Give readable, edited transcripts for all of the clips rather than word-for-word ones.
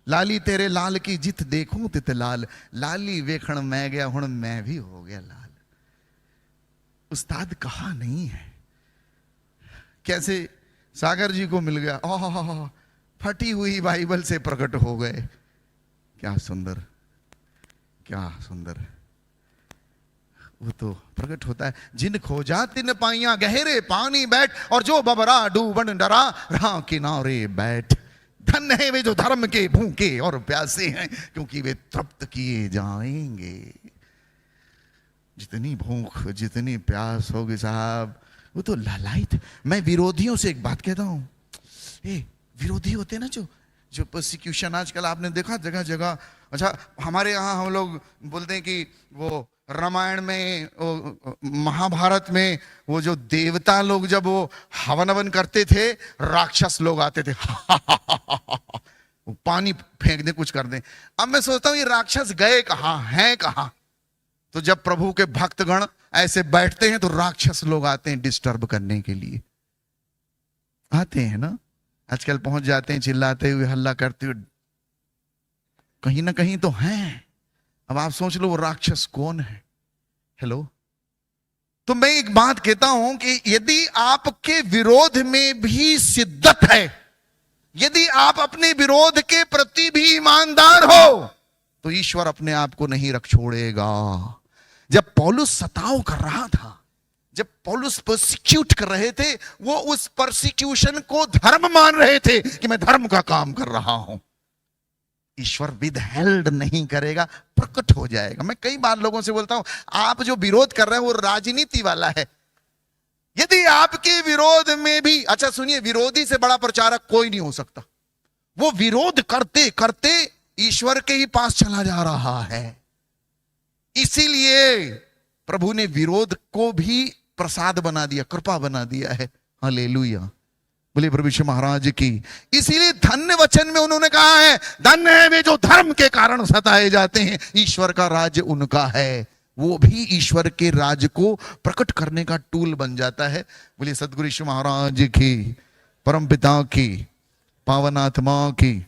लाली तेरे लाल की जित देखूं तित लाल, लाली वेखण मैं गया हुण मैं भी हो गया लाल। उस्ताद कहा नहीं है, कैसे सागर जी को मिल गया, ओह फटी हुई बाइबल से प्रकट हो गए। क्या सुंदर, क्या सुंदर। वो तो प्रकट होता है, जिन खोजा तिन पाइया गहरे पानी बैठ, और जो बबरा डूबन डरा रहा किनारे बैठ। धन्य है वे जो धर्म के भूखे और प्यासे हैं, क्योंकि वे तृप्त किए जाएंगे। जितनी भूख जितनी प्यास होगी साहब, वो तो लालायित। मैं विरोधियों से एक बात कहता हूं, विरोधी होते ना जो प्रोसिक्यूशन आजकल आपने देखा जगह जगह। अच्छा, हमारे यहाँ हम लोग बोलते हैं कि वो रामायण में, महाभारत में, वो जो देवता लोग जब वो हवन हवन करते थे, राक्षस लोग आते थे वो पानी फेंक दे, कुछ कर दे। अब मैं सोचता हूं ये राक्षस गए कहां, हैं कहां? तो जब प्रभु के भक्तगण ऐसे बैठते हैं तो राक्षस लोग आते हैं डिस्टर्ब करने के लिए, आते हैं ना। आजकल पहुंच जाते हैं चिल्लाते हुए, हल्ला करते हुए, कहीं ना कहीं तो हैं। अब आप सोच लो वो राक्षस कौन है। हेलो, तो मैं एक बात कहता हूं कि यदि आपके विरोध में भी शिद्दत है, यदि आप अपने विरोध के प्रति भी ईमानदार हो, तो ईश्वर अपने आप को नहीं रख छोड़ेगा। जब पौलुस सताव कर रहा था, जब पौलुस परसिक्यूट कर रहे थे, वो उस परसिक्यूशन को धर्म मान रहे थे कि मैं धर्म का काम कर रहा हूं। ईश्वर विदहेल्ड नहीं करेगा, प्रकट हो जाएगा। मैं कई बार लोगों से बोलता हूं, आप जो विरोध कर रहे हैं वो राजनीति वाला है। यदि आपके विरोध में भी, अच्छा सुनिए, विरोधी से बड़ा प्रचारक कोई नहीं हो सकता। वो विरोध करते करते ईश्वर के ही पास चला जा रहा है। इसीलिए प्रभु ने विरोध को भी प्रसाद बना दिया, कृपा बना दिया है। हालेलुया, बोले प्रभु यीशु महाराज की। इसीलिए धन्य वचन में उन्होंने कहा है, धन्य है वे जो धर्म के कारण सताए जाते हैं, ईश्वर का राज्य उनका है। वो भी ईश्वर के राज्य को प्रकट करने का टूल बन जाता है। बोले सदगुरु यीशु महाराज की, परम पिता की, पावन आत्मा की।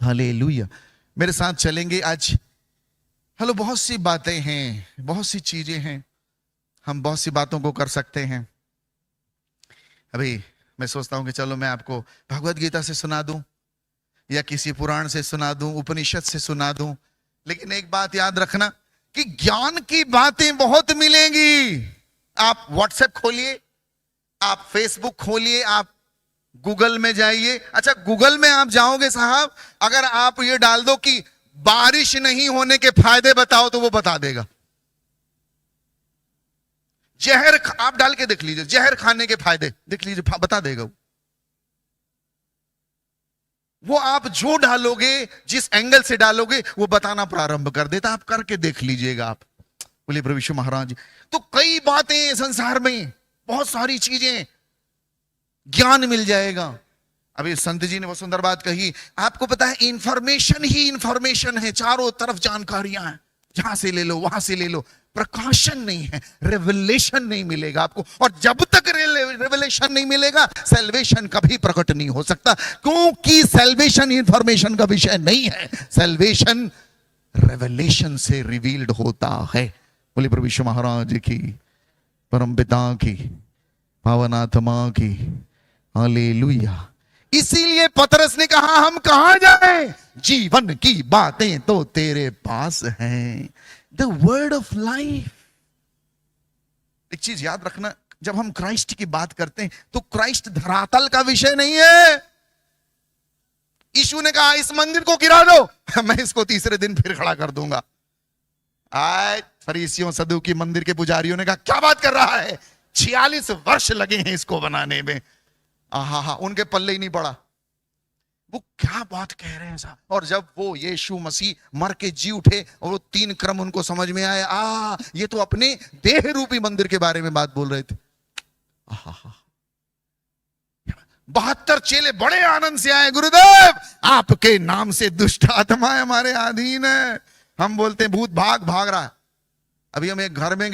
हालेलुया। मेरे साथ चलेंगे आज। हेलो, बहुत सी बातें हैं, बहुत सी चीजें हैं, हम बहुत सी बातों को कर सकते हैं। अभी मैं सोचता हूं कि चलो मैं आपको भगवत गीता से सुना दूं, या किसी पुराण से सुना दूं, उपनिषद से सुना दूं, लेकिन एक बात याद रखना कि ज्ञान की बातें बहुत मिलेंगी। आप व्हाट्सएप खोलिए, आप फेसबुक खोलिए, आप गूगल में जाइए। अच्छा, गूगल में आप जाओगे साहब, अगर आप ये डाल दो कि बारिश नहीं होने के फायदे बताओ, तो वो बता देगा। जहर आप डाल के देख लीजिए, जहर खाने के फायदे देख लीजिए, बता देगा वो। आप जो डालोगे, जिस एंगल से डालोगे, वो बताना प्रारंभ कर देता। आप करके देख लीजिएगा आप। बोले प्रभु यीशु महाराज। तो कई बातें संसार में, बहुत सारी चीजें, ज्ञान मिल जाएगा। अभी संत जी ने वो सुंदर बात कही, आपको पता है इंफॉर्मेशन ही इंफॉर्मेशन है, चारों तरफ जानकारियां हैं, जहां से ले लो वहां से ले लो, प्रकाशन नहीं है, रेवलेशन नहीं मिलेगा आपको। और जब तक रेवलेशन नहीं मिलेगा, सेल्वेशन कभी प्रकट नहीं हो सकता, क्योंकि सेल्वेशन इंफॉर्मेशन का विषय नहीं है, सेल्वेशन रेवलेशन से रिवील्ड होता है। बोले प्रभु यीशु महाराज की, परम पिता की, पावन आत्मा की। हालेलुया। इसीलिए पतरस ने कहा, हम कहां जाएं, जीवन की बातें तो तेरे पास हैं, द वर्ड ऑफ लाइफ। एक चीज याद रखना, जब हम क्राइस्ट की बात करते हैं तो क्राइस्ट धरातल का विषय नहीं है। यीशु ने कहा, इस मंदिर को गिरा दो, मैं इसको तीसरे दिन फिर खड़ा कर दूंगा। आज फरीसियों सदूकी मंदिर के पुजारियों ने कहा, क्या बात कर रहा है, 46 वर्ष लगे हैं इसको बनाने में। आहा, उनके पल्ले ही नहीं पड़ा, वो क्या बात कह रहे हैं साहब। और जब वो यीशु मसीह मर के जी उठे और वो 3 क्रम उनको समझ में आया, ये तो अपने देह रूपी मंदिर के बारे में बात बोल रहे थे। 72 चेले बड़े आनंद से आए, गुरुदेव आपके नाम से दुष्ट आत्माएं हमारे अधीन है। हम बोलते हैं भूत भाग रहा है। अभी हम एक घर में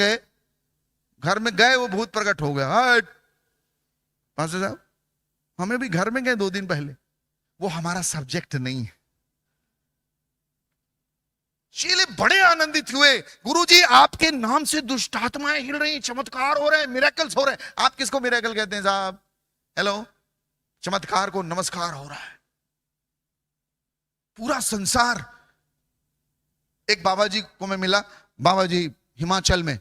गए, वो भूत प्रकट हो गया। पास्टर साहब, हमें भी घर में गए 2 दिन पहले। वो हमारा सब्जेक्ट नहीं है, चेले बड़े आनंदित हुए, गुरुजी आपके नाम से दुष्ट आत्माएं हिल रही, चमत्कार हो रहे हैं, मिरेकल्स हो रहे हैं। आप किसको मिरेकल कहते हैं साहब? हेलो, चमत्कार को नमस्कार हो रहा है। पूरा संसार। एक बाबा जी को मैं मिला, बाबा जी हिमाचल में,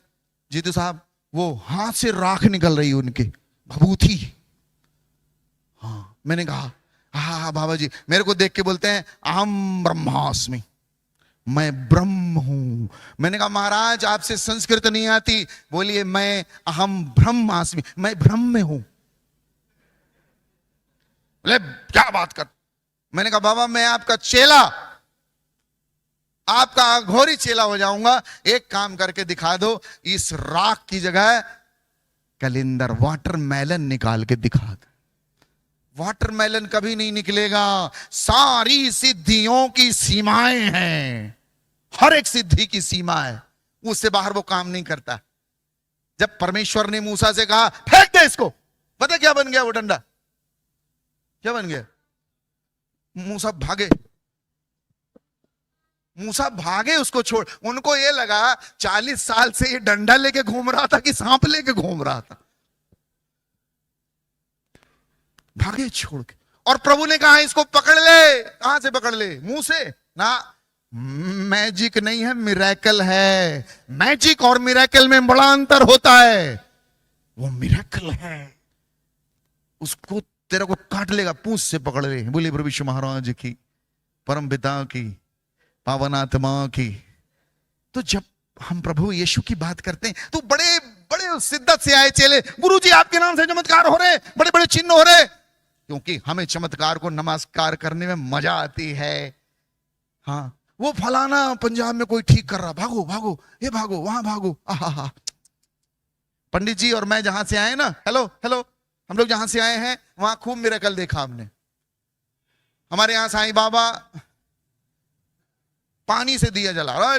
जीतू साहब, वो हाथ से राख निकल रही उनके, भभूति। हाँ, मैंने कहा हाँ हाँ बाबा जी, मेरे को देख के बोलते हैं अहम ब्रह्मास्मि, मैं ब्रह्म हूं। मैंने कहा महाराज आपसे संस्कृत नहीं आती। बोलिए मैं अहम ब्रह्मास्मि, मैं ब्रह्म में हूं। बोले क्या बात कर। मैंने कहा बाबा मैं आपका चेला, आपका अघोरी चेला हो जाऊंगा, एक काम करके दिखा दो, इस राख की जगह कलिंदर वाटरमेलन निकाल के दिखा दो। वाटरमेलन कभी नहीं निकलेगा। सारी सिद्धियों की सीमाएं हैं, हर एक सिद्धि की सीमा है, उससे बाहर वो काम नहीं करता। जब परमेश्वर ने मूसा से कहा फेंक दे इसको, पता क्या बन गया वो डंडा? क्या बन गया? मूसा भागे, मूसा भागे उसको छोड़। उनको ये लगा 40 साल से ये डंडा लेके घूम रहा था कि सांप लेके घूम रहा था। भागे छोड़ के। और प्रभु ने कहा इसको पकड़ ले। कहां से पकड़ ले? मुंह से ना। मैजिक नहीं है, मिरेकल है। मैजिक और मिरेकल में बड़ा अंतर होता है। वो मिरेकल है, उसको तेरे को काट लेगा, पूंछ से पकड़ ले। बोले प्रभु यीशु महाराज की, परम पिता की, पावन आत्मा की। तो जब हम प्रभु यीशु की बात करते हैं तो बड़े बड़े शिद्दत से आए चेले, गुरुजी आपके नाम से चमत्कार हो रहे, बड़े बड़े चिन्ह हो रहे, क्योंकि हमें चमत्कार को नमस्कार करने में मजा आती है। हाँ, वो फलाना पंजाब में कोई ठीक कर रहा, भागो भागो, ये भागो, वहां भागो। आहा, पंडित जी और मैं जहां से आए ना, हेलो हेलो, हम लोग जहां से आए हैं वहां खूब मिरेकल देखा हमने। हमारे यहां साईं बाबा पानी से दिया जला रहा।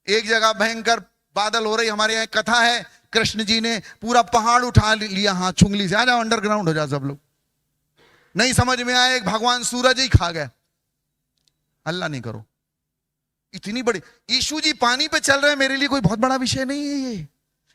एक जगह भयंकर बादल हो रही, हमारे यहाँ कथा है, कृष्ण जी ने पूरा पहाड़ उठा लिया हाथ चुंगली से। आ जाओ अंडरग्राउंड हो जाओ सब लोग। नहीं समझ में आए, भगवान सूरज ही खा गया। अल्लाह नहीं करो। इतनी बड़ी यीशु जी पानी पे चल रहे हैं, मेरे लिए कोई बहुत बड़ा विषय नहीं है ये।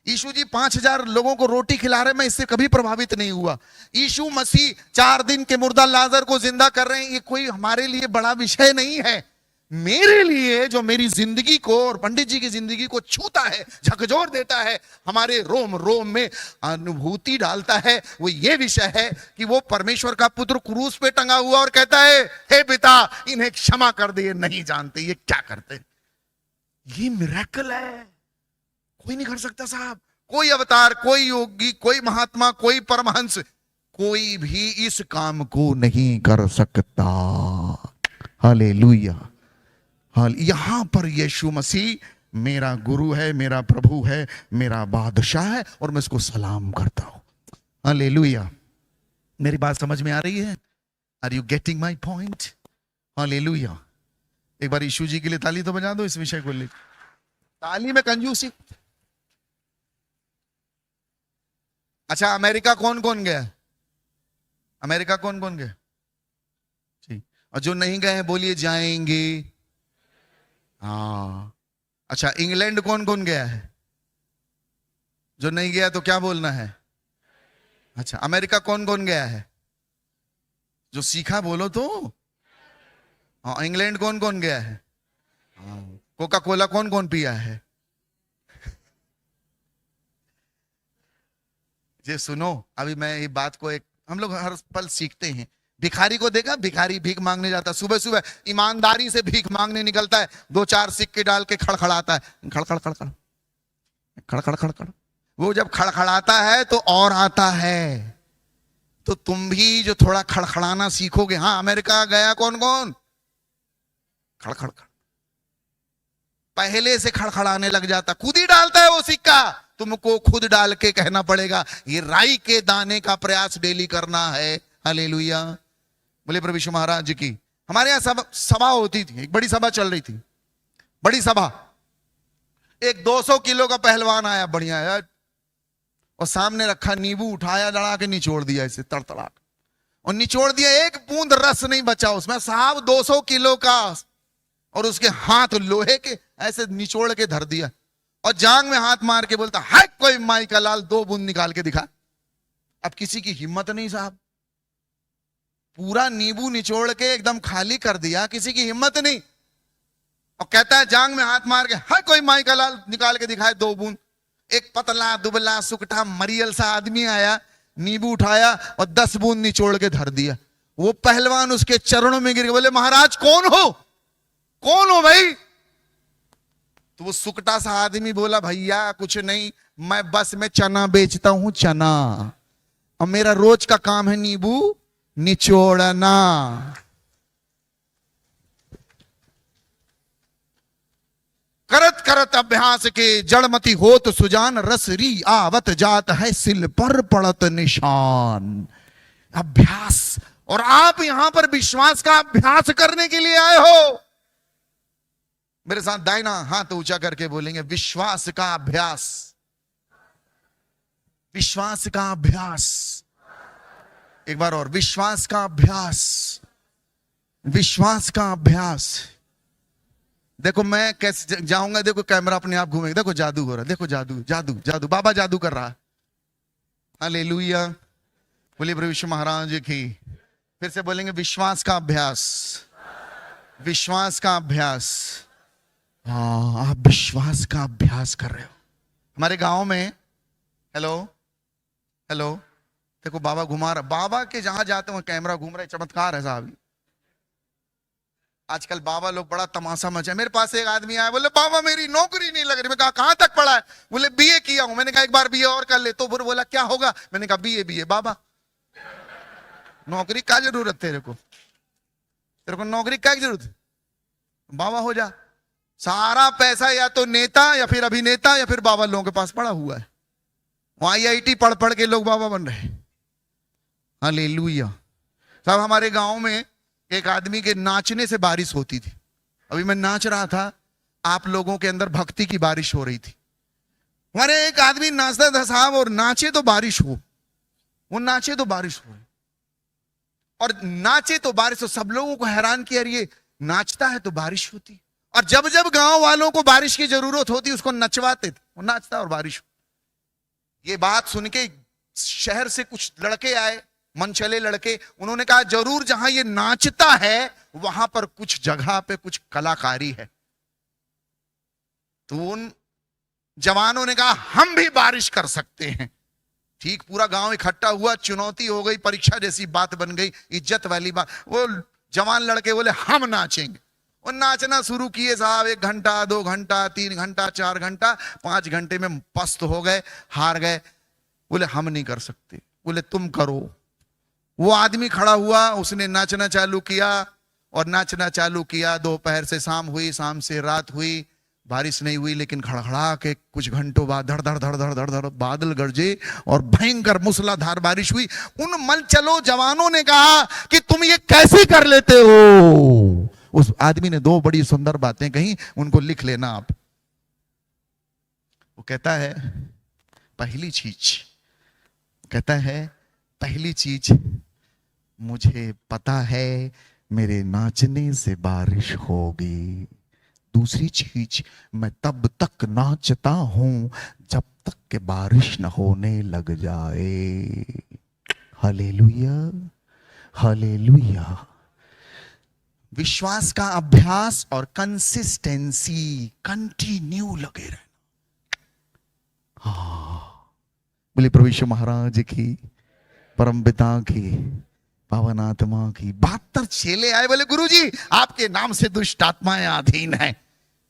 यीशु जी 5000 लोगों को रोटी खिला रहे, मैं इससे कभी प्रभावित नहीं हुआ। यीशु मसीह 4 दिन के मुर्दा लाजर को जिंदा कर रहे हैं, ये कोई हमारे लिए बड़ा विषय नहीं है। मेरे लिए जो मेरी जिंदगी को और पंडित जी की जिंदगी को छूता है, झकझोर देता है, हमारे रोम रोम में अनुभूति डालता है, वो ये विषय है कि वो परमेश्वर का पुत्र क्रूस पे टंगा हुआ और कहता है हे पिता इन्हें क्षमा कर दे, ये नहीं जानते ये क्या करते। ये मिरेकल है, कोई नहीं कर सकता साहब। कोई अवतार, कोई योगी, कोई महात्मा, कोई परमहंस, कोई भी इस काम को नहीं कर सकता। हालेलुया। यहां पर यीशु मसीह मेरा गुरु है, मेरा प्रभु है, मेरा बादशाह है, और मैं इसको सलाम करता हूं। हालेलुया। मेरी बात समझ में आ रही है? Are you getting my point? Hallelujah. एक बार यीशु जी के लिए ताली तो बजा दो इस विषय को लेकर। ताली में कंजूसी। अच्छा, अमेरिका कौन कौन गया? अमेरिका कौन कौन गया? ठीक। और जो नहीं गए हैं बोलिए जाएंगे। हाँ। अच्छा, इंग्लैंड कौन कौन गया है? जो नहीं गया तो क्या बोलना है? अच्छा, अमेरिका कौन कौन गया है? जो सीखा बोलो तो। हाँ, इंग्लैंड कौन कौन गया है? हाँ। कोका कोला कौन कौन पिया है? ये सुनो, अभी मैं ये बात को, एक हम लोग हर पल सीखते हैं। भिखारी को देखा, भिखारी भीख मांगने जाता, सुबह सुबह ईमानदारी से भीख मांगने निकलता है, 2-4 सिक्के डाल के खड़खड़ाता है, खड़खड़ खड़खड़ खड़खड़ खड़खड़। वो जब खड़खड़ाता है तो और आता है। तो तुम भी जो थोड़ा खड़खड़ाना सीखोगे। हाँ, अमेरिका गया कौन कौन? खड़खड़ खड़, पहले से खड़खड़ाने लग जाता, खुद ही डालता है वो सिक्का। तुमको खुद डाल के कहना पड़ेगा, ये राई के दाने का प्रयास डेली करना है। हालेलुया। बोले प्रभु यीशु महाराज की। हमारे यहां सभा होती थी, एक बड़ी सभा चल रही थी, बड़ी सभा। एक 200 किलो का पहलवान आया, बढ़िया यार, और सामने रखा नींबू, उठाया, लड़ा के निचोड़ दिया इसे तड़तड़ा, और निचोड़ दिया, एक बूंद रस नहीं बचा उसमें साहब, 200 किलो का। और उसके हाथ लोहे के ऐसे निचोड़ के धर दिया और जांग में हाथ मार के बोलता, है कोई माई का लाल 2 बूंद निकाल के दिखा। अब किसी की हिम्मत नहीं साहब, पूरा नींबू निचोड़ के एकदम खाली कर दिया, किसी की हिम्मत नहीं। और कहता है जांग में हाथ मार के, है कोई माई का लाल निकाल के दिखाए 2 बूंद। एक पतला दुबला सुकटा मरियल सा आदमी आया, नींबू उठाया और 10 बूंद निचोड़ के धर दिया। वो पहलवान उसके चरणों में गिर गए, बोले महाराज कौन हो, कौन हो भाई? तो वो सुकटा सा आदमी बोला, भैया कुछ नहीं, मैं बस में चना बेचता हूं, चना, और मेरा रोज का काम है नींबू निचोड़ना। करत करत अभ्यास के जड़मती होत सुजान, रसरी आवत जात है सिल पर पड़त निशान। अभ्यास, और आप यहां पर विश्वास का अभ्यास करने के लिए आए हो। मेरे साथ दाहिना हाथ ऊंचा करके बोलेंगे, विश्वास का अभ्यास, विश्वास का अभ्यास। एक बार और, विश्वास का अभ्यास, विश्वास का अभ्यास। देखो मैं कैसे जाऊंगा, देखो कैमरा अपने आप घूमेगा, देखो जादू हो रहा है, देखो जादू जादू जादू, बाबा जादू कर रहा है। हालेलुया, बोलिए प्रभु यीशु महाराज की। फिर से बोलेंगे, विश्वास का अभ्यास, विश्वास का अभ्यास। हाँ, आप विश्वास का अभ्यास कर रहे हो। हमारे गांव में, हेलो हेलो, देखो बाबा घुमा रहा, बाबा के जहां जाते हैं कैमरा घूम रहा है, चमत्कार है साहब। आजकल बाबा लोग बड़ा तमाशा मचा। मेरे पास एक आदमी आया, बोले बाबा मेरी नौकरी नहीं लग रही। मैं कहा कहां तक पढ़ा है? बोले बीए किया हूं। मैंने कहा एक बार बीए और कर ले। तो फिर बोला क्या होगा? मैंने कहा बीए बीए। बाबा नौकरी क्या जरूरत तेरे को, तेरे को नौकरी क्या जरूरत है? बाबा हो जा। सारा पैसा या तो नेता या फिर अभिनेता या फिर बाबा लोगों के पास पड़ा हुआ है। वहां IIT पढ़ पढ़ के लोग बाबा बन रहे। हालेलुया। साहब हमारे गांव में एक आदमी के नाचने से बारिश होती थी। अभी मैं नाच रहा था, आप लोगों के अंदर भक्ति की बारिश हो रही थी। हमारे एक आदमी नाचता था साहब, और नाचे तो बारिश हो, वो नाचे तो बारिश हो, और नाचे तो बारिश हो। सब लोगों को हैरान किया, ये नाचता है तो बारिश होती। और जब जब गांव वालों को बारिश की जरूरत होती उसको नचवाते थे, वो नाचता और बारिश हो। ये बात सुन के शहर से कुछ लड़के आए, मनचले लड़के। उन्होंने कहा जरूर जहां ये नाचता है वहां पर कुछ जगह पे कुछ कलाकारी है। तो उन जवानों ने कहा हम भी बारिश कर सकते हैं। ठीक, पूरा गांव इकट्ठा हुआ, चुनौती हो गई, परीक्षा जैसी बात बन गई, इज्जत वाली बात। वो जवान लड़के बोले हम नाचेंगे। वो नाचना शुरू किए साहब। 1 घंटा, 2 घंटा, 3 घंटा, 4 घंटा, 5 घंटे में पस्त हो गए, हार गए। बोले हम नहीं कर सकते। बोले तुम करो। वो आदमी खड़ा हुआ, उसने नाचना चालू किया और नाचना चालू किया। दोपहर से शाम हुई, शाम से रात हुई, बारिश नहीं हुई। लेकिन खड़खड़ा के कुछ घंटों बाद धड़ धड़ धड़ धड़ धड़ धड़ बादल गरजे और भयंकर मूसलाधार बारिश हुई। उन मनचलो जवानों ने कहा कि तुम ये कैसे कर लेते हो? उस आदमी ने 2 बड़ी सुंदर बातें कही, उनको लिख लेना आप। वो कहता है पहली चीज, कहता है पहली चीज, मुझे पता है मेरे नाचने से बारिश होगी। दूसरी चीज, मैं तब तक नाचता हूं जब तक कि बारिश न होने लग जाए। Hallelujah, hallelujah. विश्वास का अभ्यास और कंसिस्टेंसी, कंटिन्यू लगे रहना। बोले प्रभु यीशु महाराज की, परम पिता की, पावन आत्मा की। 72 चेले आए, बोले गुरुजी आपके नाम से दुष्ट आत्माएं अधीन है।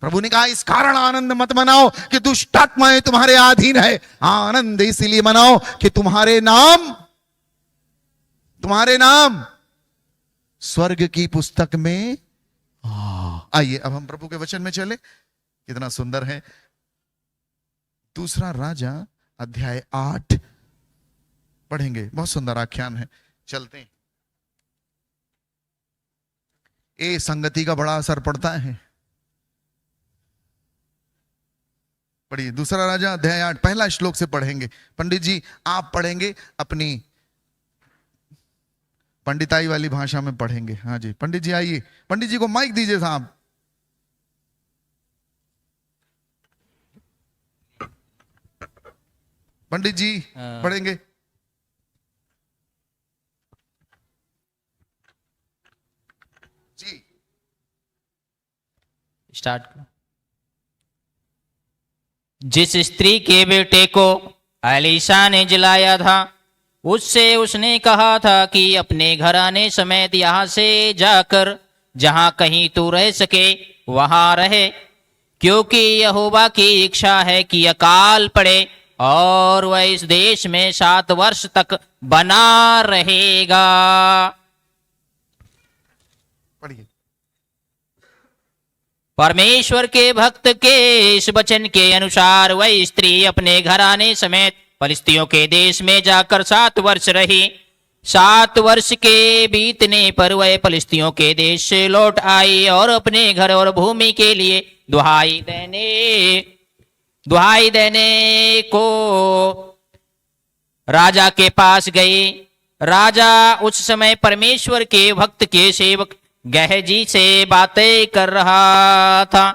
प्रभु ने कहा इस कारण आनंद मत मनाओ कि दुष्ट आत्माएं तुम्हारे अधीन है, आनंद इसलिए मनाओ कि तुम्हारे नाम स्वर्ग की पुस्तक में। आइए अब हम प्रभु के वचन में चले। कितना सुंदर है। 2 राजा अध्याय 8 पढ़ेंगे। बहुत सुंदर आख्यान है, चलते हैं। ए संगति का बड़ा असर पड़ता है। पढ़िए 2 राजा अध्याय 8 पहला श्लोक से पढ़ेंगे। पंडित जी आप पढ़ेंगे, अपनी पंडिताई वाली भाषा में पढ़ेंगे। हाँ जी पंडित जी आइए, पंडित जी को माइक दीजिए साहब। पंडित जी हाँ। पढ़ेंगे। जी स्टार्ट करो। जिस स्त्री के बेटे को एलिशा ने जलाया था, उससे उसने कहा था कि अपने घराने समेत यहाँ से जाकर जहाँ कहीं तू रह सके वहाँ रहे, क्योंकि यहोवा की इच्छा है कि अकाल पड़े और वह इस देश में 7 वर्ष तक बना रहेगा। पढ़िए। परमेश्वर के भक्त के इस वचन के अनुसार वह स्त्री अपने घराने समेत फलिस्तियों के देश में जाकर 7 वर्ष रही। 7 वर्ष के बीतने पर वह फलिस्तियों के देश से लौट आई और अपने घर और भूमि के लिए दुहाई देने को राजा के पास गई। राजा उस समय परमेश्वर के भक्त के सेवक गहजी से बातें कर रहा था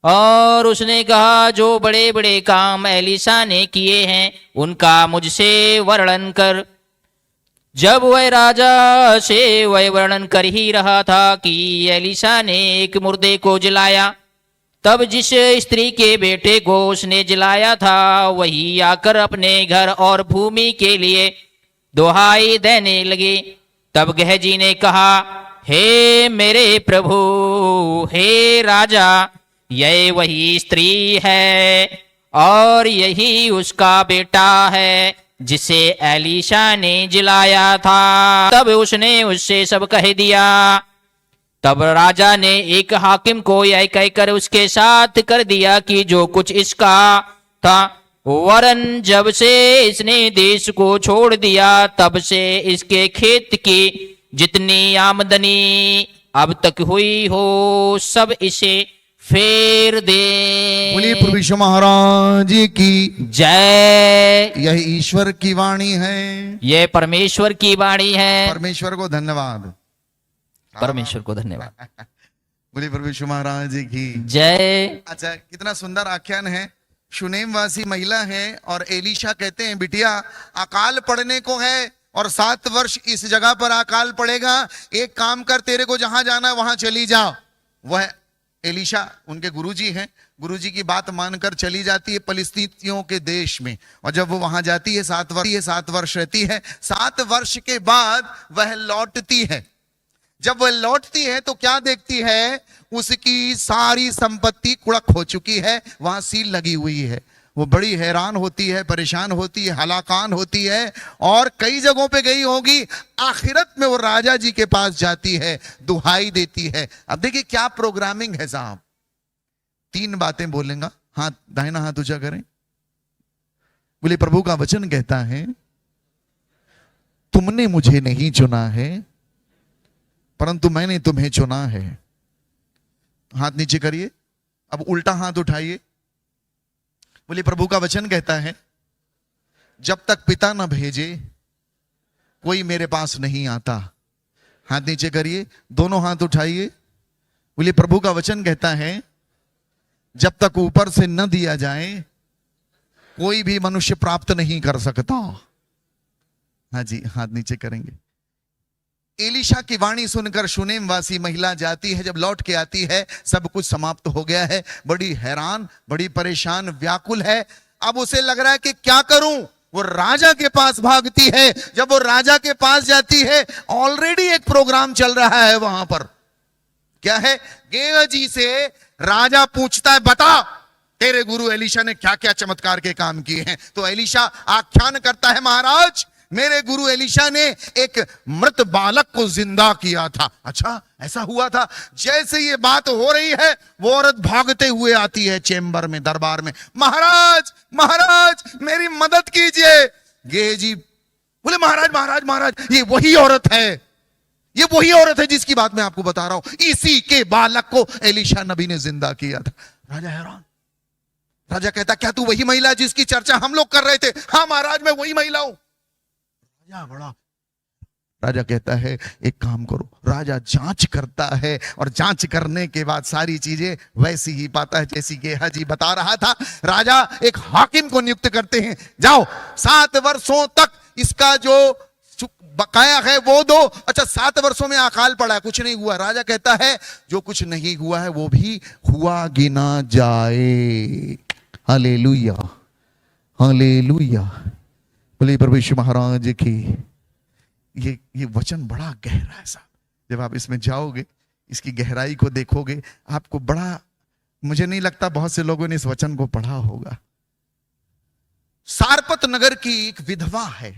और उसने कहा, जो बड़े बड़े काम एलिशा ने किए हैं उनका मुझसे वर्णन कर। जब वह राजा से वह वर्णन कर ही रहा था कि एलिशा ने एक मुर्दे को जलाया, तब जिस स्त्री के बेटे को उसने जलाया था वही आकर अपने घर और भूमि के लिए दुहाई देने लगी। तब गहजी ने कहा, हे मेरे प्रभु, हे राजा, यह वही स्त्री है और यही उसका बेटा है जिसे एलिशा ने जलाया था। तब उसने उससे सब कह दिया। तब राजा ने एक हाकिम को यह कहकर उसके साथ कर दिया कि जो कुछ इसका था, वरन जब से इसने देश को छोड़ दिया तब से इसके खेत की जितनी आमदनी अब तक हुई हो सब इसे फेर दे। बोलिए प्रभु यीशु महाराज की जय। यह ईश्वर की वाणी है, यह परमेश्वर की वाणी है। परमेश्वर को धन्यवाद, परमेश्वर को धन्यवाद। बोलिए प्रभु यीशु महाराज की जय। अच्छा, कितना सुंदर आख्यान है। शुनेम वासी महिला है और एलिशा कहते हैं, बिटिया अकाल पड़ने को है और 7 वर्ष इस जगह पर अकाल पड़ेगा। एक काम कर, तेरे को जहां जाना वहां चली जा। वह एलिशा उनके गुरुजी हैं, गुरुजी की बात मानकर चली जाती है फलिस्तीनियों के देश में। और जब वो वहां जाती है 7 वर्ष रहती है। 7 वर्ष के बाद वह लौटती है। जब वह लौटती है तो क्या देखती है, उसकी सारी संपत्ति कुड़क हो चुकी है, वहां सील लगी हुई है। वो बड़ी हैरान होती है, परेशान होती है, हलाकान होती है और कई जगहों पे गई होगी। आखिरत में वो राजा जी के पास जाती है, दुहाई देती है। अब देखिए क्या प्रोग्रामिंग है साहब। 3 बातें बोलेगा, हाथ दाहिना हाथ ऊंचा करें। बोले प्रभु का वचन कहता है, तुमने मुझे नहीं चुना है परंतु मैंने तुम्हें चुना है। हाथ नीचे करिए, अब उल्टा हाथ उठाइए। बोलिए प्रभु का वचन कहता है, जब तक पिता न भेजे कोई मेरे पास नहीं आता। हाथ नीचे करिए, दोनों हाथ उठाइए। बोलिए प्रभु का वचन कहता है, जब तक ऊपर से न दिया जाए कोई भी मनुष्य प्राप्त नहीं कर सकता। हाँ जी, हाथ नीचे करेंगे। एलिशा की वाणी सुनकर शुनेम वासी महिला जाती है। जब लौट के आती है सब कुछ समाप्त हो गया है। बड़ी हैरान, बड़ी परेशान, व्याकुल है। अब उसे लग रहा है कि क्या करूं। वो राजा के पास भागती है। जब वो राजा के पास जाती है, ऑलरेडी एक प्रोग्राम चल रहा है वहां पर। क्या है, गेहजी से राजा पूछता है, बता तेरे गुरु एलिशा ने क्या क्या चमत्कार के काम किए हैं। तो एलिशा आख्यान करता है, महाराज मेरे गुरु एलिशा ने एक मृत बालक को जिंदा किया था। अच्छा, ऐसा हुआ था। जैसे ये बात हो रही है, वो औरत भागते हुए आती है चेंबर में, दरबार में। महाराज महाराज मेरी मदद कीजिए। गेहजी बोले, महाराज महाराज महाराज, ये वही औरत है, ये वही औरत है जिसकी बात मैं आपको बता रहा हूं। इसी के बालक को एलिशा नबी ने जिंदा किया था। राजा हैरान। राजा कहता, क्या तू वही महिला जिसकी चर्चा हम लोग कर रहे थे? हाँ महाराज, मैं वही महिला हूं। बड़ा राजा कहता है एक काम करो। राजा जांच करता है और जांच करने के बाद सारी चीजें वैसी ही पाता है जैसी गेहाजी बता रहा था। राजा एक हाकिम को नियुक्त करते हैं, जाओ 7 वर्षों तक इसका जो बकाया है वो दो। अच्छा 7 वर्षों में अकाल पड़ा है, कुछ नहीं हुआ। राजा कहता है जो कुछ नहीं हुआ है वो भी हुआ गिना जाए। हालेलुया, हालेलुया, बोले प्रभु यीशु महाराज की। ये वचन बड़ा गहरा है साहब। जब आप इसमें जाओगे, इसकी गहराई को देखोगे, आपको बड़ा, मुझे नहीं लगता बहुत से लोगों ने इस वचन को पढ़ा होगा। सारपत नगर की एक विधवा है।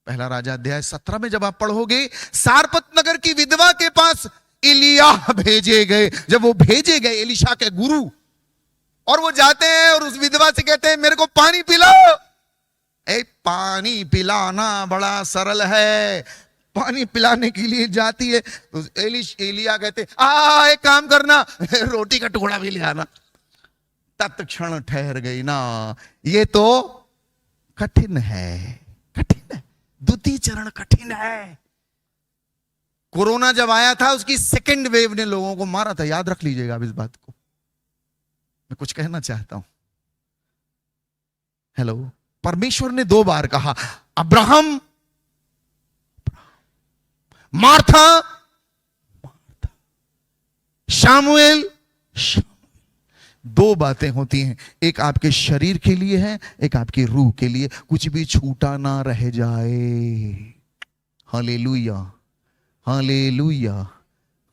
पहला राजा अध्याय 17 में जब आप पढ़ोगे, सारपत नगर की विधवा के पास एलिया भेजे गए। जब वो भेजे गए एलिशा के गुरु, और वो जाते हैं और उस विधवा से कहते हैं मेरे को पानी पिलाओ। पानी पिलाना बड़ा सरल है। पानी पिलाने के लिए जाती है तो एलिया कहते एक काम करना, रोटी का टुकड़ा भी ले आना। तत्क्षण ठहर गई ना, ये तो कठिन है, कठिन है। द्वितीय चरण कठिन है। कोरोना जब आया था उसकी सेकेंड वेव ने लोगों को मारा था, याद रख लीजिएगा अब इस बात को। मैं कुछ कहना चाहता हूं। हेलो, परमेश्वर ने 2 बार कहा अब्राहम, मार्था, शामुएल। 2 बातें होती हैं, एक आपके शरीर के लिए है, एक आपकी रूह के लिए। कुछ भी छूटा ना रह जाए। Hallelujah, hallelujah,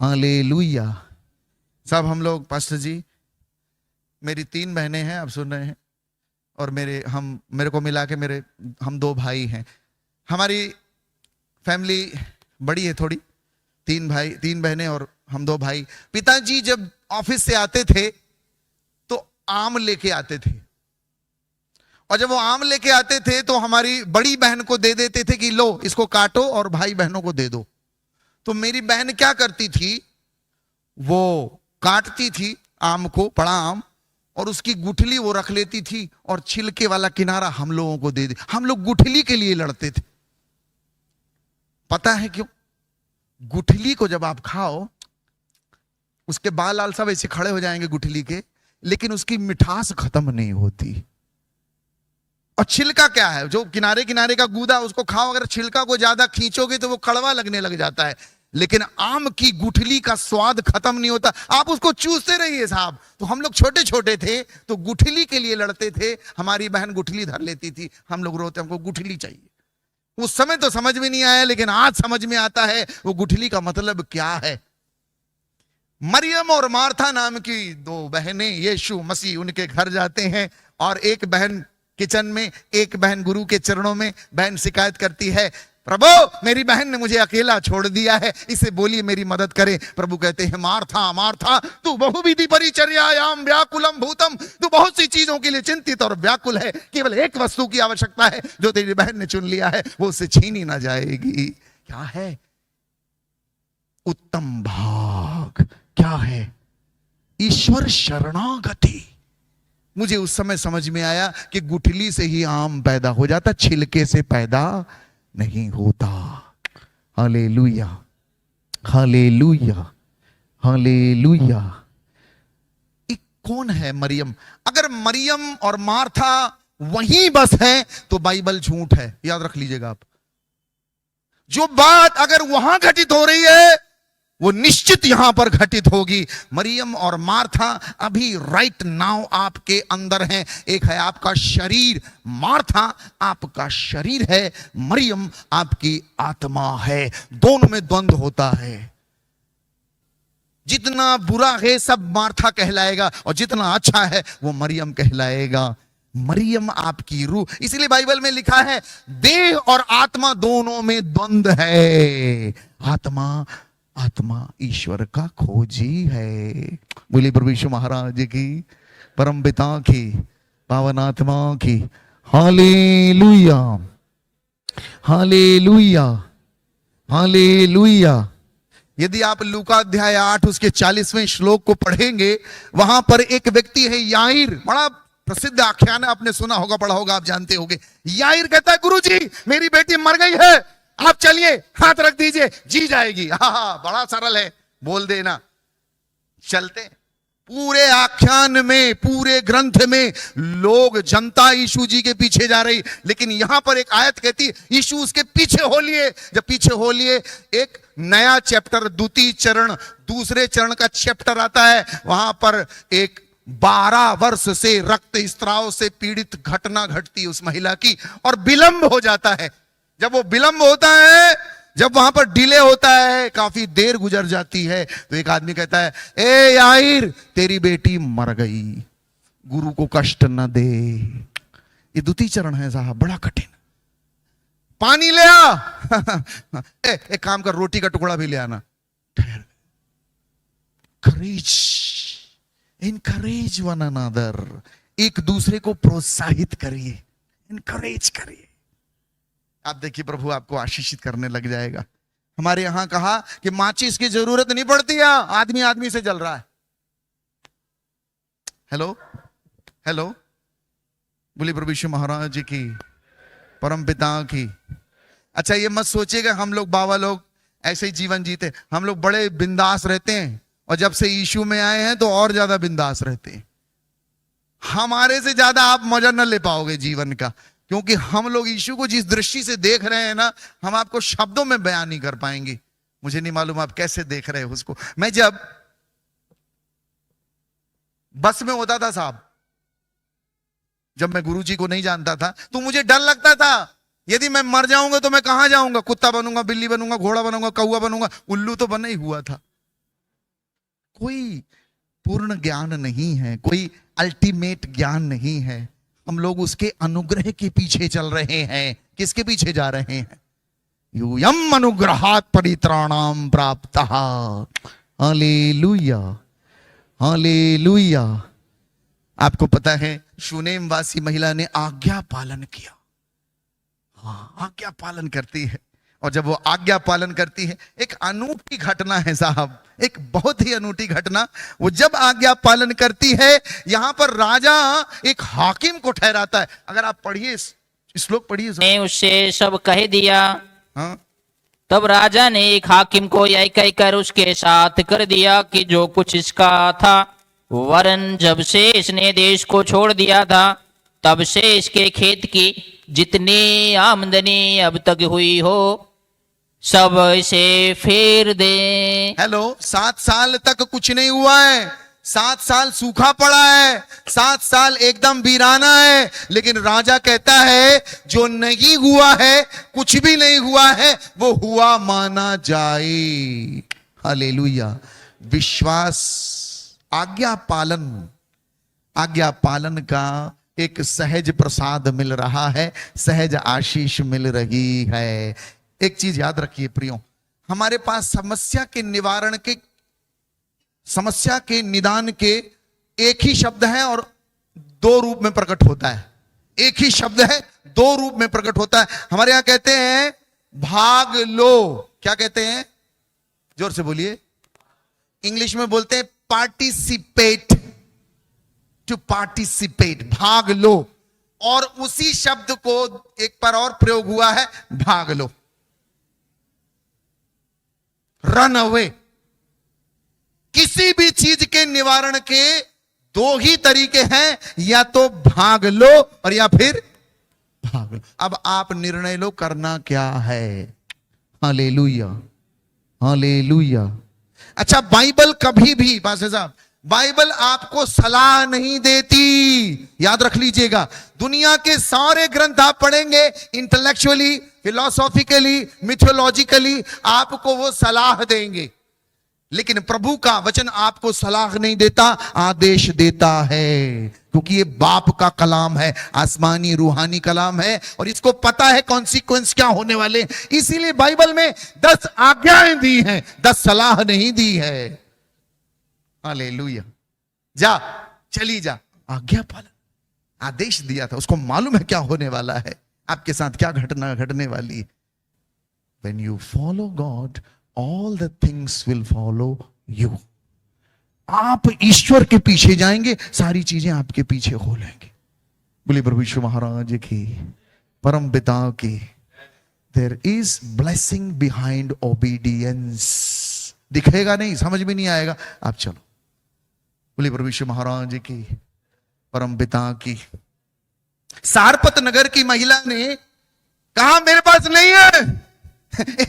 hallelujah. सब हम लोग, पास्टर जी मेरी 3 बहनें हैं, आप सुन रहे हैं, और मेरे को मिला के हम 2 भाई हैं। हमारी फैमिली बड़ी है थोड़ी, 3 बहनें और हम 2 भाई। पिताजी जब ऑफिस से आते थे तो आम लेके आते थे, और जब वो आम लेके आते थे तो हमारी बड़ी बहन को दे देते थे कि लो इसको काटो और भाई बहनों को दे दो। तो मेरी बहन क्या करती थी, वो काटती थी आम को, बड़ा आम, और उसकी गुठली वो रख लेती थी और छिलके वाला किनारा हम लोगों को दे दे। हम लोग गुठली के लिए लड़ते थे। पता है क्यों? गुठली को जब आप खाओ, उसके बाल आल सब ऐसे खड़े हो जाएंगे गुठली के, लेकिन उसकी मिठास खत्म नहीं होती। और छिलका क्या है, जो किनारे किनारे का गूदा उसको खाओ, अगर छिलका को ज्यादा खींचोगे तो वो कड़वा लगने लग जाता है। लेकिन आम की गुठली का स्वाद खत्म नहीं होता, आप उसको चूसते रहिए साहब। तो हम लोग छोटे छोटे थे तो गुठली के लिए लड़ते थे। हमारी बहन गुठली धर लेती थी, हम लोग रोते, हमको गुठली चाहिए। उस समय तो समझ में नहीं आया, लेकिन आज समझ में आता है वो गुठली का मतलब क्या है। मरियम और मार्था नाम की 2 बहनें यीशु मसीह उनके घर जाते हैं, और एक बहन किचन में, एक बहन गुरु के चरणों में। बहन शिकायत करती है, प्रभु मेरी बहन ने मुझे अकेला छोड़ दिया है, इसे बोलिए मेरी मदद करे। प्रभु कहते हैं मार्था मार्था तू बहुविधि परिचर्यायाम व्याकुलम भूतम, तू बहुत सी चीजों के लिए चिंतित और व्याकुल है, केवल एक वस्तु की आवश्यकता है जो तेरी बहन ने चुन लिया है, वो उससे छीनी ना जाएगी। क्या है? उत्तम भाग। क्या है? ईश्वर शरणागति। मुझे उस समय समझ में आया कि गुठली से ही आम पैदा हो जाता, छिलके से पैदा नहीं होता। Hallelujah, hallelujah, hallelujah. एक कौन है मरियम? अगर मरियम और मार्था वहीं बस है तो बाइबल झूठ है, याद रख लीजिएगा आप। जो बात अगर वहां घटित हो रही है वो निश्चित यहां पर घटित होगी। मरियम और मार्था अभी राइट नाउ आपके अंदर हैं। एक है आपका शरीर, मार्था आपका शरीर है, मरियम आपकी आत्मा है। दोनों में द्वंद्व होता है। जितना बुरा है सब मार्था कहलाएगा, और जितना अच्छा है वो मरियम कहलाएगा। मरियम आपकी रूह। इसलिए बाइबल में लिखा है देह और आत्मा दोनों में द्वंद्व है। आत्मा ईश्वर का खोजी है। बोले प्रभु यीशु महाराज की, परम पिता की, पावन आत्मा की। Hallelujah, hallelujah, hallelujah. यदि आप लूका अध्याय 8 उसके 40वें श्लोक को पढ़ेंगे, वहां पर एक व्यक्ति है याईर, बड़ा प्रसिद्ध आख्यान है, आपने सुना होगा, पढ़ा होगा, आप जानते होंगे। याईर कहता है गुरुजी मेरी बेटी मर गई है, आप चलिए, हाथ रख दीजिए, जी जाएगी। हाँ, बड़ा सरल है, बोल देना, चलते। पूरे आख्यान में, पूरे ग्रंथ में लोग, जनता यीशु जी के पीछे जा रही, लेकिन यहां पर एक आयत कहती है यीशु उसके पीछे हो लिए। जब पीछे हो लिए, एक नया चैप्टर, द्वितीय चरण, दूसरे चरण का चैप्टर आता है। वहां पर एक 12 वर्ष से रक्त स्त्राव से पीड़ित घटना घटती है उस महिला की, और विलंब हो जाता है। जब वो विलंब होता है, जब वहां पर डिले होता है, काफी देर गुजर जाती है, तो एक आदमी कहता है, ए याईर, तेरी बेटी मर गई, गुरु को कष्ट न दे। ये द्वितीय चरण है साहब, बड़ा कठिन। पानी ले आ। एक काम कर, रोटी का टुकड़ा भी ले आना। ठहर। करेज, इनकरेज वन अनदर, एक दूसरे को प्रोत्साहित करिए, इनकरेज करिए। आप देखिए, प्रभु आपको आशीषित करने लग जाएगा। हमारे यहां कहा कि माचिस की जरूरत नहीं पड़ती है, आदमी आदमी से जल रहा है। हेलो हेलो, बोलिए प्रभु यीशु महाराज जी की, परम पिता की। अच्छा, ये मत सोचिएगा हम लोग बाबा लोग ऐसे ही जीवन जीते, हम लोग बड़े बिंदास रहते हैं, और जब से यीशु में आए हैं तो और ज्यादा बिंदास रहते हैं। हमारे से ज्यादा आप मजा न ले पाओगे जीवन का, क्योंकि हम लोग यीशु को जिस दृष्टि से देख रहे हैं ना, हम आपको शब्दों में बयान नहीं कर पाएंगे। मुझे नहीं मालूम आप कैसे देख रहे हो उसको। मैं जब बस में होता था साहब, जब मैं गुरुजी को नहीं जानता था, तो मुझे डर लगता था, यदि मैं मर जाऊंगा तो मैं कहां जाऊंगा? कुत्ता बनूंगा, बिल्ली बनूंगा, घोड़ा बनूंगा, कौवा बनूंगा, उल्लू तो बना ही हुआ था। कोई पूर्ण ज्ञान नहीं है, कोई अल्टीमेट ज्ञान नहीं है। हम लोग उसके अनुग्रह के पीछे चल रहे हैं। किसके पीछे जा रहे हैं? यूयम अनुग्रहात् परित्राणाम प्राप्तः। Hallelujah, hallelujah. आपको पता है, शूनेम वासी महिला ने आज्ञा पालन किया। हाँ, आज्ञा पालन करती है, और जब वो आज्ञा पालन करती है, एक अनूठी घटना है साहब, एक बहुत ही अनूठी घटना। वो जब आज्ञा पालन करती है, यहां पर राजा एक हाकिम को ठहराता है। अगर आप पढ़िए, श्लोक पढ़िए। ने उससे सब कह दिया। हाँ, तब राजा ने एक हाकिम को यह कहकर उसके साथ कर दिया कि जो कुछ इसका था, वरन जब से इसने देश को छोड़ दिया था, तब से इसके खेत की जितनी आमदनी अब तक हुई हो, सब इसे फेर दे। हेलो, 7 साल तक कुछ नहीं हुआ है, 7 साल सूखा पड़ा है, 7 साल एकदम वीराना है, लेकिन राजा कहता है जो नहीं हुआ है, कुछ भी नहीं हुआ है, वो हुआ माना जाए। हालेलुया। विश्वास, आज्ञा पालन का एक सहज प्रसाद मिल रहा है, सहज आशीष मिल रही है। एक चीज याद रखिए प्रियो, हमारे पास समस्या के निवारण के, समस्या के निदान के एक ही शब्द है और 2 रूप में प्रकट होता है। एक ही शब्द है, 2 रूप में प्रकट होता है। हमारे यहां कहते हैं भाग लो। क्या कहते हैं? जोर से बोलिए। इंग्लिश में बोलते हैं पार्टिसिपेट, टू पार्टिसिपेट, भाग लो। और उसी शब्द को एक पर और प्रयोग हुआ है, भाग लो, रन अवे। किसी भी चीज के निवारण के 2 ही तरीके हैं, या तो भाग लो और या फिर भाग लो। अब आप निर्णय लो करना क्या है। Hallelujah, hallelujah. अच्छा, बाइबल कभी भी, पास्टर साहब, बाइबल आपको सलाह नहीं देती, याद रख लीजिएगा। दुनिया के सारे ग्रंथ आप पढ़ेंगे, इंटेलेक्चुअली, फिलोसॉफिकली, मिथोलॉजिकली आपको वो सलाह देंगे, लेकिन प्रभु का वचन आपको सलाह नहीं देता, आदेश देता है, क्योंकि ये बाप का कलाम है, आसमानी रूहानी कलाम है, और इसको पता है कॉन्सिक्वेंस क्या होने वाले। इसीलिए बाइबल में 10 आज्ञाएं दी हैं, 10 सलाह नहीं दी है। हालेलुया। जा, चली जा, आज्ञा पालन, आदेश दिया था, उसको मालूम है क्या होने वाला है, आपके साथ क्या घटना घटने वाली है। When you follow God, all the things will follow you. आप ईश्वर के पीछे जाएंगे, सारी चीजें आपके पीछे खोलेंगे। बोलिए प्रभु यीशु महाराज की, परम पिता की, there is blessing behind obedience. दिखेगा नहीं, समझ में नहीं आएगा, आप चलो। बोले प्रभु यीशु महाराज की, परम पिता की। सारपत नगर की महिला ने कहा मेरे पास नहीं है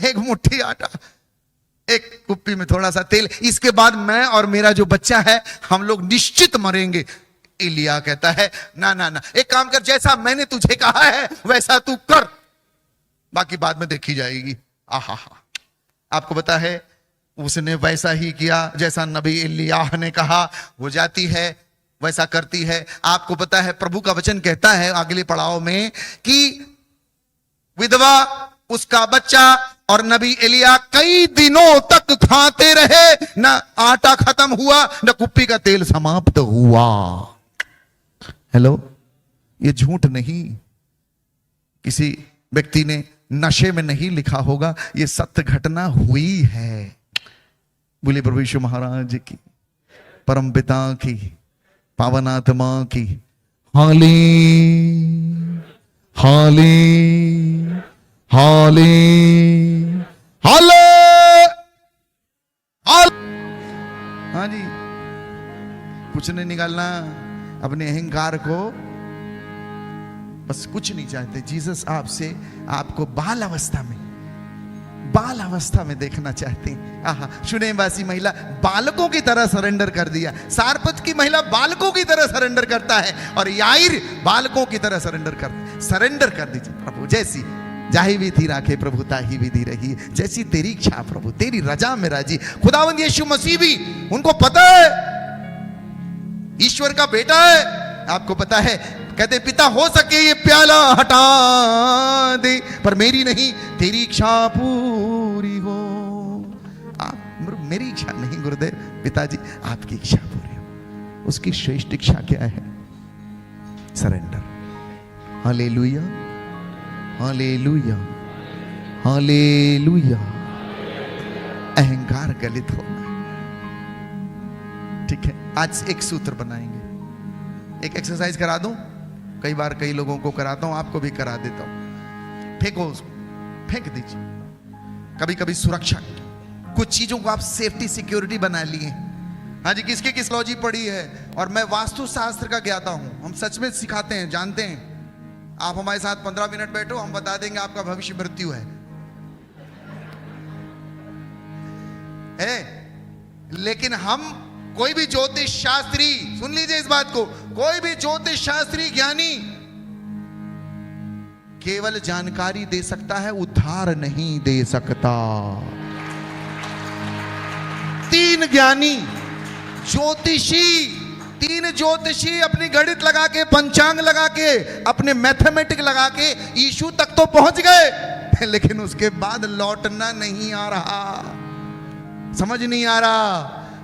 एक मुट्ठी आटा, एक कुप्पी में थोड़ा सा तेल, इसके बाद मैं और मेरा जो बच्चा है हम लोग निश्चित मरेंगे। एलिया कहता है ना ना ना, एक काम कर, जैसा मैंने तुझे कहा है वैसा तू कर, बाकी बाद में देखी जाएगी। आहा, आपको पता है उसने वैसा ही किया जैसा नबी एलियाह ने कहा। वो जाती है, वैसा करती है। आपको पता है प्रभु का वचन कहता है अगले पड़ाव में कि विधवा, उसका बच्चा और नबी एलिया कई दिनों तक खाते रहे, ना आटा खत्म हुआ, ना कुप्पी का तेल समाप्त हुआ। हेलो, ये झूठ नहीं, किसी व्यक्ति ने नशे में नहीं लिखा होगा, ये सत्य घटना हुई है। बोले प्रभु यीशु महाराज की, परम पिता की, पावन आत्मा की। हाले हाले हाले हाले हाले। हाँ जी, कुछ नहीं निकालना अपने अहंकार को, बस कुछ नहीं चाहते। जीसस आपसे, आपको बाल अवस्था में देखना चाहते हैं। आहा, शुनेवासी महिला बालकों की तरह सरेंडर कर दिया। सारपत की महिला बालकों की तरह सरेंडर करता है, और याईर बालकों की तरह सरेंडर कर दीजिए प्रभु। जैसी जाही भी थी राखे प्रभु ताही भी दी रही, जैसी तेरी इच्छा प्रभु, तेरी रजा में राजी। खुदावंद यीशु मसीह भी, उनको पता है ईश्वर का बेटा है। आपको पता है, कहते पिता हो सके ये प्याला हटा दे, पर मेरी नहीं तेरी इच्छा पूरी हो। मेरी इच्छा नहीं गुरुदेव, पिताजी आपकी इच्छा पूरी हो। उसकी श्रेष्ठ इच्छा क्या है? सरेंडर। Hallelujah, hallelujah, hallelujah. अहंकार गलित होना, ठीक है। आज एक सूत्र बनाएंगे, एक एक्सरसाइज करा दूं, कई बार कई लोगों को कराता हूं, आपको भी करा देता हूं। फेंको उसको, फेंक दीजिए। कभी कभी सुरक्षा, कुछ चीजों को आप सेफ्टी सिक्योरिटी बना लिए। हाँ जी, किसकी किसलॉजी पढ़ी है, और मैं वास्तु शास्त्र का ज्ञाता हूं। हम सच में सिखाते हैं, जानते हैं। आप हमारे साथ 15 मिनट बैठो, हम बता देंगे आपका भविष्य मृत्यु है। लेकिन हम, कोई भी ज्योतिष शास्त्री, सुन लीजिए इस बात को, कोई भी ज्योतिष शास्त्री ज्ञानी केवल जानकारी दे सकता है, उद्धार नहीं दे सकता। तीन ज्ञानी तीन ज्योतिषी अपनी गणित लगा के, पंचांग लगा के, अपने मैथमेटिक लगा के यीशु तक तो पहुंच गए, लेकिन उसके बाद लौटना नहीं आ रहा, समझ नहीं आ रहा।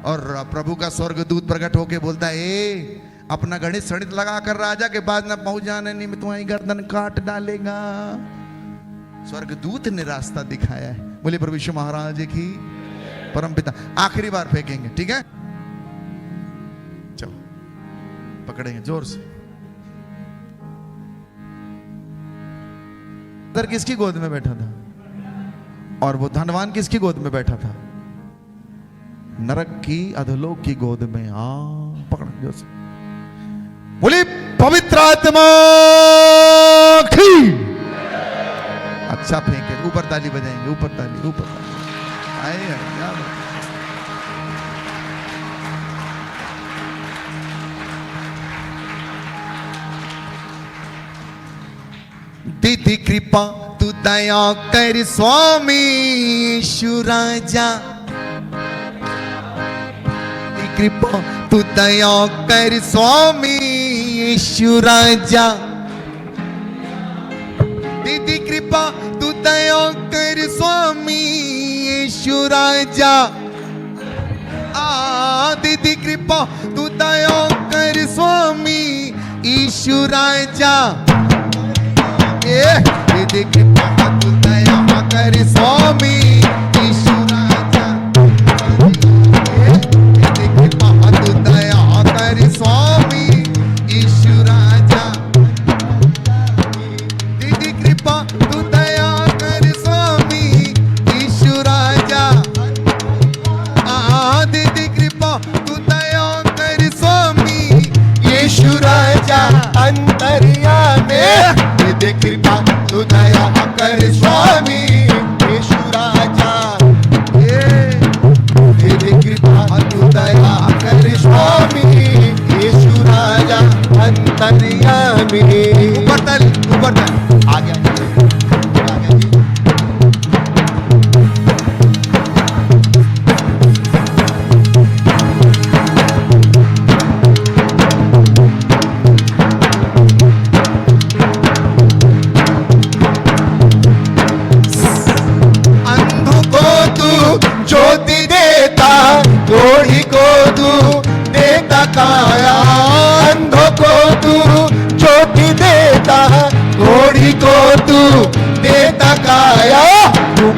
और प्रभु का स्वर्गदूत प्रकट होके बोलता है, ए अपना गणित सणित लगा कर राजा के बाद न पहुंच जाने, नहीं मैं तुम्हारी गर्दन काट डालेगा। स्वर्गदूत ने रास्ता दिखाया है। बोले प्रभु यीशु महाराज की, परम पिता। आखिरी बार फेंकेंगे, ठीक है? चलो पकड़ेंगे जोर से। दर किसकी गोद में बैठा था, और वो धनवान किसकी गोद में बैठा था? नरक की, अधोलोक की गोद में। पकड़ जोर से। बोली पवित्र आत्मा की। अच्छा फेंके, ऊपर ताली बजाएंगे, ऊपर ताली, ऊपर ताली। आए क्या दीदी कृपा तू दया कर स्वामी यीशु राजा, कृपा तू दया कर स्वामी यीशु राजा। दीदी कृपा तू दया कर स्वामी यीशु राजा। दीदी कृपा तू दया कर स्वामी यीशु राजा। दीदी कृपा तू दया कर स्वामी यीशु राजा। दीदी कृपा तू दया कर स्वामी यीशु राजा। दीदी कृपा तू दया कर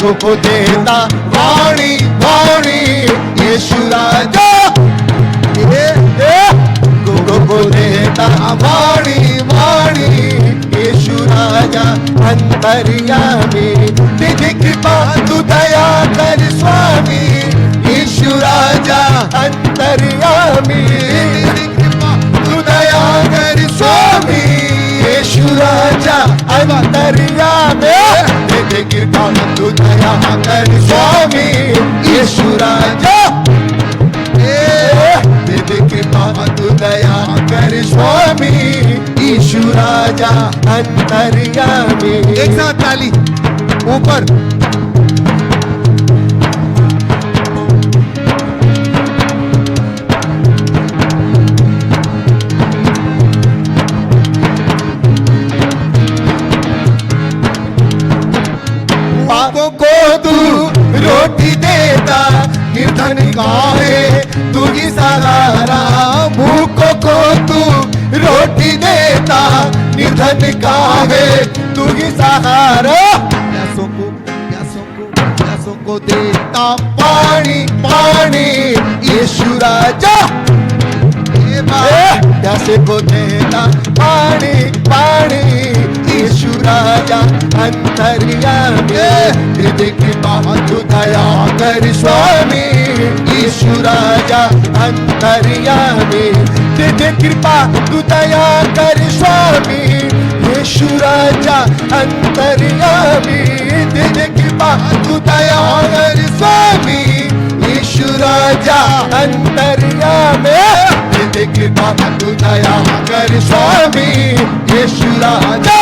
लोगों को देता वाणी वाणी यीशु राजा, लोगों को देता वाणी वाणी यीशु राजा अंतर्यामी, तेरी कृपा तू दया कर स्वामी यीशु राजा अंतर्यामी, तेरी कृपा तू दया कर स्वामी यीशु राजा अंतर्यामी, तेरी कृपा तू दया कर स्वामी यीशु राजा, तेरी कृपा तू दया कर स्वामी यीशु राजा अंतर्यामी। एक साथ ताली ऊपर। पापों को तू रोटी देता, निर्धन का है तू ही सहारा, भूखों को तू रोटी देता, निर्धन का है तू ही सहारा, प्यासों को देता पानी पानी यीशु राजा, प्यासे को देता पानी पानी यीशु राजा अंतर्यामी, तेरी कृपा तू दया कर स्वामी यीशु राजा अंतर्यामी, तेरी कृपा तू दया कर स्वामी यीशु राजा अंतर्यामी, तेरी कृपा तू दया कर स्वामी यीशु राजा अंतर्यामी, तेरी कृपा तू दया कर स्वामी यीशु राजा,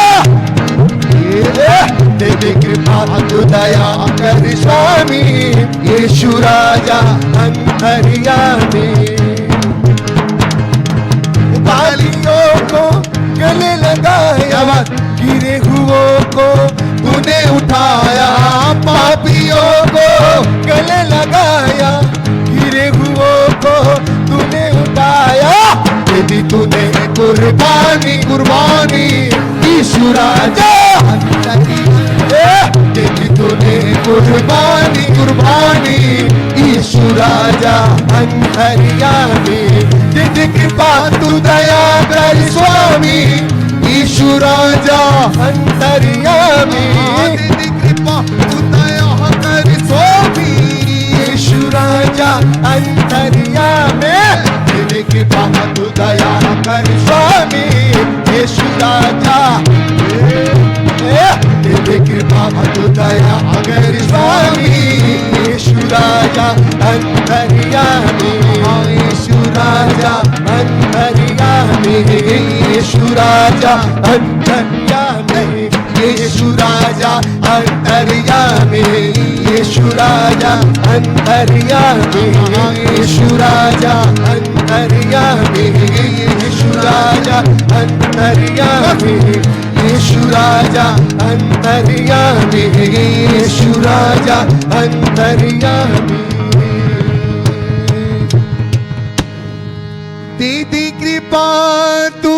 तेरी कृपा तू दया कर स्वामी यीशु राजा अंतर्यामी, बालियों को गले लगाया, गिरे हुओं को तूने उठाया, पापियों को गले लगाया, गिरे हुओं को तूने उठाया, तेरी तूने कुर्बानी कुर्बानी यीशु राजा, तेरी तूने कुर्बानी कुर्बानी यीशु राजा अंतर्यामी, तेरी कृपा तू दया कर स्वामी यीशु राजा अंतर्यामी, तेरी कृपा तू दया कर स्वामी यीशु राजा अंतर्यामी, तेरी कृपा तू दया कर स्वामी यीशु राजा, तेरी कृपा तू दया कर स्वामी यीशु राजा अंतर्यामी, यीशु राजा अंतर्यामी, यीशु राजा अंतर्यामी, यीशु राजा अंतर्यामी, यीशु राजा अंतर्यामी, यीशु राजा अंतर्यामी, यीशु राजा अंतर्यामी, यीशु राजा अंतर्यामी, यीशु राजा अंतर्यामी, तेरी कृपा तू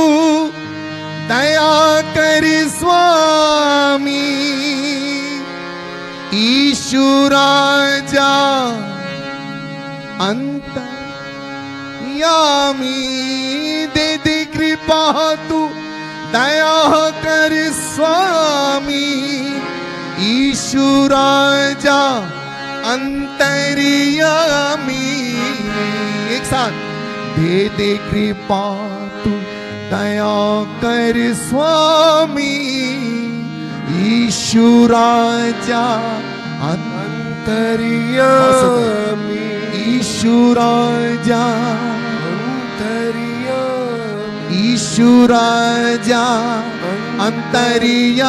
दया कर स्वामी यीशु राजा अंतर्यामी, तेरी कृपा तू दया कर स्वामी यीशु राजा अंतर्यामी, एक साथ दे दे कृपा तू दया कर स्वामी यीशु राजा अंतर्यामी, यीशु राजा अंतर्यामी, यीशु राजा अंतर्यामी,